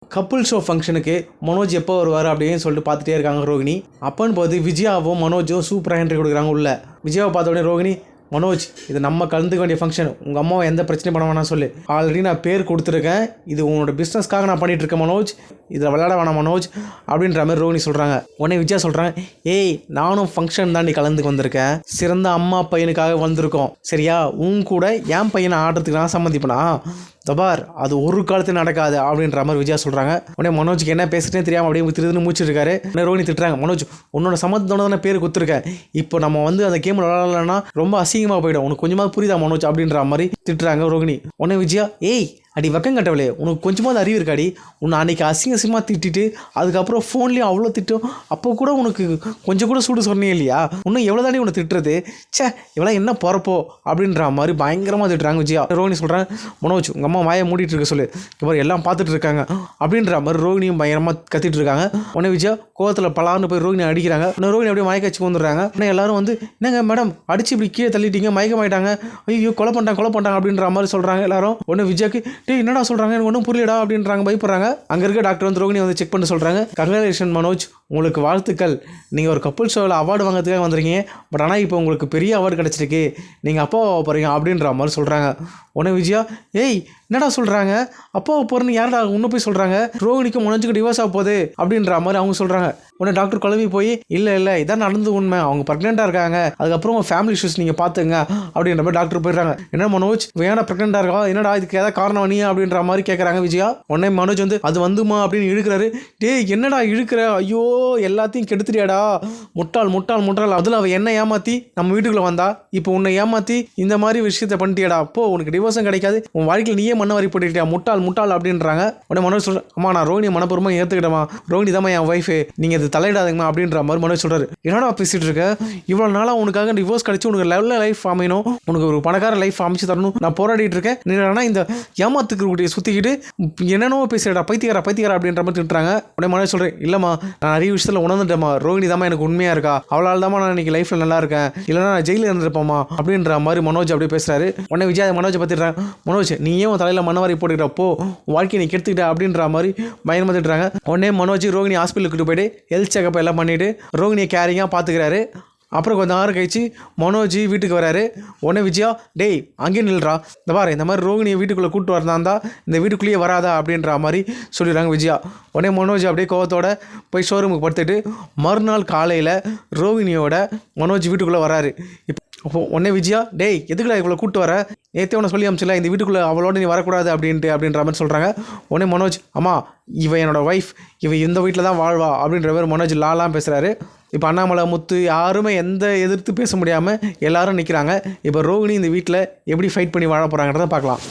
Couple show ஃபங்க்ஷனுக்கு மனோஜ் எப்போ வருவார் அப்படின்னு சொல்லிட்டு பார்த்துட்டே இருக்காங்க ரோகிணி. அப்போன்னு பார்த்து விஜயாவும் மனோஜும் சூப்பராக என்ட்ரி கொடுக்குறாங்க உள்ள. விஜயாவை பார்த்த உடனே ரோகிணி, மனோஜ் இது நம்ம கலந்துக்க வேண்டிய ஃபங்க்ஷன், உங்கள் அம்மாவை எந்த பிரச்சனையும் பண்ண வேணாம் சொல்லு. ஆல்ரெடி நான் பேர் கொடுத்துருக்கேன், இது உன்னோட பிஸ்னஸ்க்காக நான் பண்ணிகிட்ருக்கேன் மனோஜ், இதில் விளையாட வேணாம் மனோஜ் அப்படின்ற மாதிரி ரோகிணி சொல்கிறாங்க. உடனே விஜயா சொல்கிறாங்க, ஏய் நானும் ஃபங்க்ஷன் தான் நீ கலந்துக்கு வந்திருக்கேன், சிறந்த அம்மா பையனுக்காக வந்திருக்கோம் சரியா, உன் கூட என் பையனை ஆடுறதுக்கு நான் சம்மதிப்பேனா, தபார் அது ஒரு காலத்தில் நடக்காது அப்படின்ற மாதிரி விஜயா சொல்கிறாங்க. உடனே மனோஜுக்கு என்ன பேசுகிறேன்னு தெரியாமல் அப்படியே திருதுன்னு மூச்சிருக்காரு. உடனே ரோகிணி திட்டுறாங்க, மனோஜ் உன்னோட சம்மத்தோட தானே பேர் கொடுத்துருக்கேன், இப்போ நம்ம அந்த கேமில் விளையாடலன்னா ரொம்ப அசிங்கமாக போயிடும், உனக்கு கொஞ்சமாக புரியுதா மனோஜ் அப்படின்ற மாதிரி திட்டுறாங்க ரோகிணி. உடனே விஜயா, ஏய் அடி வக்கம் கட்டவளே, உனக்கு கொஞ்சமாவது அறிவு இருக்காடி, உன்னை அன்றைக்கி அசிங்கமாக திட்டிட்டு அதுக்கப்புறம் ஃபோன்லேயும் அவ்வளோ திட்டும், அப்போ கூட உனக்கு கொஞ்சம் கூட சூடு சொன்னே இல்லையா, இன்னும் எவ்வளோ தானே உன்னை திட்டுறது, சே இவ்வளோ என்ன போகிறப்போ அப்படின்ற மாதிரி பயங்கரமாக திட்டுறாங்க விஜயா. ரோகிணி சொல்கிறாங்க, மனோஜ் உங்கள் அம்மா வாயை மூடிட்டு இருக்க சொல்லு, இப்போ எல்லாம் பார்த்துட்டு இருக்காங்க அப்படின்ற மாதிரி ரோகிணியும் பயங்கரமாக கத்திட்டு இருக்காங்க. உடனே விஜயா கோவத்தில் பலான்னு போய் ரோகிணி அடிக்கிறாங்க. உடனே ரோகிணி அப்படியே மயக்காச்சு வந்துடுறாங்க. உடனே எல்லாரும் என்னங்க மேடம் அடிச்சு இப்படி கீழே தள்ளிட்டீங்க, மயக்கமாயிட்டாங்க, ஐயோ கொலை பண்ணிட்டாங்க அப்படின்ற மாதிரி சொல்கிறாங்க எல்லாரும். உடனே விஜயாக்கு, டேய் என்னடா சொல்கிறாங்க எனக்கு ஒன்றும் புரியலடா அப்படின்றாங்க, பயப்படுறாங்க. அங்கே இருக்க டாக்டர் ரோகிணி செக் பண்ணி சொல்கிறாங்க, கங்க்ராச்சுலேஷன் மனோஜ், உங்களுக்கு வாழ்த்துக்கள், நீங்கள் ஒரு கப்புள் ஷோவில் அவார்டு வாங்கிறதுக்காக வந்துருக்கீங்க, பட் ஆனால் இப்போ உங்களுக்கு பெரிய அவார்டு கிடச்சிருக்கு, நீங்கள் அப்பாவை போகிறீங்க அப்படின்ற மாதிரி சொல்கிறாங்க. உடனே விஜயா, ஏய் என்னடா சொல்கிறாங்க, அப்பாவை போகிறேன்னு யாரடா இன்னும் போய் சொல்கிறாங்க, ரோகிணிக்கு மனோஜுக்கு டிவோர்ஸ் ஆக போகுது அப்படின்ற மாதிரி அவங்க சொல்கிறாங்க. உடனே டாக்டர் குழம்பி போய், இல்லை இதான் நடந்து உண்மை, அவங்க ப்ரெக்னெண்ட்டாக இருக்காங்க, அதுக்கப்புறம் ஃபேமிலி இஷ்யூஸ் நீங்கள் பார்த்துங்க அப்படின்ற மாதிரி டாக்டர் போயிடுறாங்க. என்ன மனோஜ் வேணா ப்ரெக்னெண்ட்டாக இருக்கா, என்னடா இதுக்கு ஏதாவது காரணம் நீ அப்படின்ற மாதிரி கேட்குறாங்க விஜயா. உடனே மனோஜ் அது வந்துமா அப்படின்னு இழுக்கிறாரு. டேய் என்னடா இழுக்கிற, ஐயோ எல்லாத்தையும் கெடுத்துறியாடா, முட்டாள் அதில் அவள் என்ன ஏமாற்றி நம்ம வீட்டுக்குள்ளே வந்தா, இப்போ உன்னை ஏமாற்றி இந்த மாதிரி விஷயத்த பண்ணிட்டியாடா, அப்போ உனக்கு டிவோர்ஸும் கிடைக்காது, உன் வாழ்க்கையில் நீயே மண்ணவாரி போட்டுக்கிட்டியா, முட்டாள் அப்படின்றாங்க. உடனே மனோஜ் சொல்கிறேன், அம்மா நான் ரோகிணி மனப்பூர்வமாக ஏற்றுக்கிட்டமா, ரோகிணி தான் என் ஒய்ஃபு, நீங்கள் இது தலையிடாதீங்கம்மா அப்படின்ற மாதிரி மனோஜ் சொல்கிறாரு. என்னடா பேசிகிட்டு இருக்க, இவ்வளோ நாளாக உனக்காக டிவோர்ஸ் கிடச்சி உனக்கு லெவலில் லைஃப் அமையணும், உனக்கு ஒரு பணக்கார லைஃப் அமைச்சு தரணும், நான் போராடிட்டு இருக்கேன், நீ இந்த ஏமாத்துக்கு சுற்றிக்கிட்டு என்னென்னவோ பேசுகிறடா, பைத்தியக்காரா அப்படின்ற மாதிரி திட்டுறாங்க. உடனே மனோஜ் சொல்கிறேன், இல்லைம்மா நான் நிறைய விஷயத்தில் உணர்ந்துட்டேம்மா, ரோகிணி தான் எனக்கு உண்மையாக இருக்கா, அவளால் தான் நான் இன்னைக்கு லைஃப்பில் நல்லா இருக்கேன், இல்லைனா நான் ஜெயிலில் இருந்திருப்போம்மா அப்படின்ற மாதிரி மனோஜ் அப்படியே பேசுகிறாரு. உடனே விஜய் மனோஜை பற்றிடுறாங்க, மனோஜ் நீ ஏன் உன் தலையில் மண்ணவாரி போட்டுக்கிட்டப்போ வாழ்க்கையை நீ கெடுத்துக்கிட்ட அப்படின்ற மாதிரி பயங்கரமாக திட்டுறாங்க. உடனே மனோஜ் ரோகிணி ஹாஸ்பிட்டலுக்கு போய்ட்டு ஹெல்த் செக்அப் எல்லாம் பண்ணிவிட்டு ரோகிணியை கேரிங்காக பார்த்துக்கிறாரு. அப்புறம் கொஞ்சம் நேரம் கழிச்சு மனோஜ் வீட்டுக்கு வராரு. உடனே விஜயா, டேய் அங்கேயும் நில்றா, இந்த பாரு இந்த மாதிரி ரோகிணியை வீட்டுக்குள்ளே கூப்பிட்டு வரந்தாந்தா இந்த வீட்டுக்குள்ளேயே வராதா அப்படின்ற மாதிரி சொல்லிடுறாங்க விஜயா. உடனே மனோஜ் அப்படியே கோவத்தோட போய் ஷோரூமுக்கு படுத்துட்டு மறுநாள் காலையில் ரோகிணியோட மனோஜ் வீட்டுக்குள்ளே வராரு. இப்போ உடனே விஜயா, டேய் எதுக்குடா இவ்வளோ கூப்பிட்டு வர, நேற்றே உன்னை சொல்லி அமிச்சில்ல இந்த வீட்டுக்குள்ளே அவளோட நீ வரக்கூடாது அப்படின்ற மாதிரி சொல்கிறாங்க. உடனே மனோஜ், அம்மா இவ என்னோடய ஒய்ஃப், இவ இந்த வீட்டில் தான் வாழ்வா அப்படின்ற மாதிரி மனோஜ் லாலாம் பேசுகிறாரு. இப்போ அண்ணாமலை முத்து யாருமே எந்த எதிர்த்து பேச முடியாமல் எல்லாரும் நிற்கிறாங்க. இப்போ ரோகிணி இந்த வீட்டில் எப்படி ஃபைட் பண்ணி வாழ போகிறாங்கிறத பார்க்கலாம்.